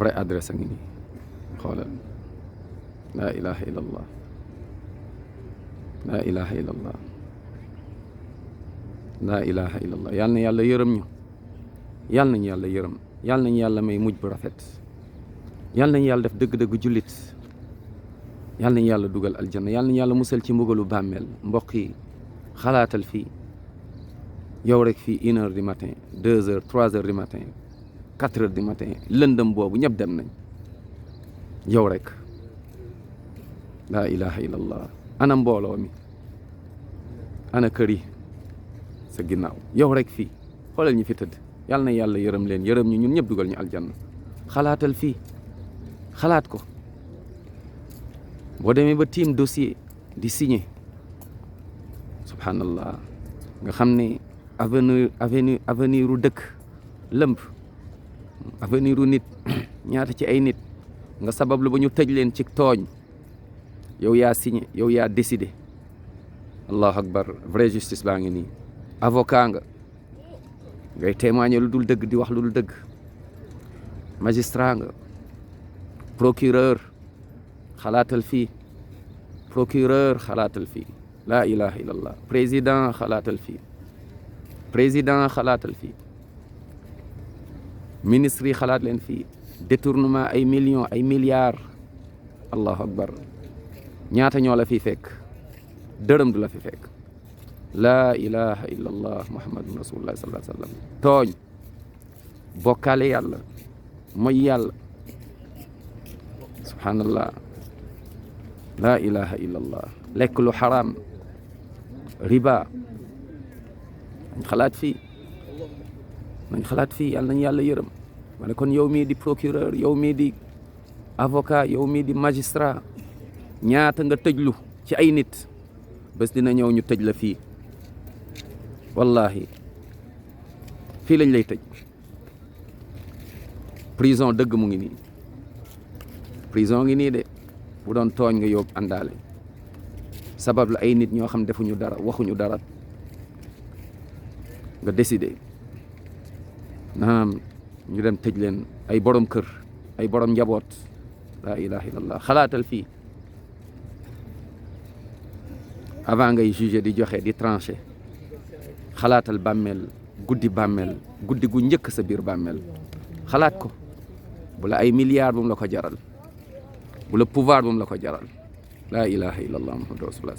vrai adresse a ngi nii xoolal laa ilaha illallah laa ilaha illallah laa ilaha illallah yàlla na yàlla yërëm ñu yàlla nañu yàlla yërëm yàlla nañu yàlla may mujj bu rafet yàlla nañu yàlla def dëgg-dëgg jullit yàlla nañu yàlla dugal aljanna yàlla nañu yàlla musal ci mbugalu bàmmeel mbokk yi xalaatal fii yow rek fii 1 heure du matin 2 heures 3 heures du matin 4 heures du matin lëndëm boobu ñëpp dem nañ yow rek laa ilaha illallah ana mbooloo mi ana kër yi sa ginnaaw yow rek fii xoolal ñu fi tëdd yàlla na yàlla yërëm leen yërëm ñu ñun ñëpp dugal ñu aljanna xalaatal fii xalaat ko boo demee ba tiim dossier di signé subhanallah nga xam ne avenir u dëkk lëmb avenir u nit ñaata ci ay nit nga sabablu ba ñu tëj leen ci tooñ yow yaa signé yow yaa décidé allahu akbar vraie justice baa ngi nii avocat nga ngay témoigner lu dul dëgg di wax lu dul dëgg magistrat nga procureur xalaatal fii procureur xalaatal fii laa ilaha illallah président xalaatal fii président xalaatal fii ministre yi xalaat leen fii détournement ay millions ay milliards allahu akbar ñaata ñoo la fi fekk dërëm du la fi fekk laa ilaha illallah muhammadun rasulullah sallallahu alayhi wa sallam tooñ bokkaale yàlla mooy yàlla subhanallah laa ilaha illallah lekk lu xaraam riba nañ xalaat fii yàlla nañ yàlla yërëm ma ne kon yow mii di procureur yow mii di avocat yow mii di magistrat ñaata nga tëjlu ci ay nit bés dina ñëw ñu tëj la fii wallahi fii lañ lay tëj prison dëgg mu ngi nii prison ngi nii de bu doon tooñ nga yóbbu àndaale sabab la ay nit ñoo xam defuñu dara waxuñu dara nga décidé naam ñu dem tëj leen ay borom kër ay borom njaboot laa ilaha illallah xalaatal fii avant ngay juger di joxe di trancher xalaatal bàmmeel guddi gu njëkk sa biir bàmmeel xalaat ko bu la ay milliards bu mu la ko jaral bu la pouvoir bu mu la ko jaral laa ilaha illallah muhammadu rasulullah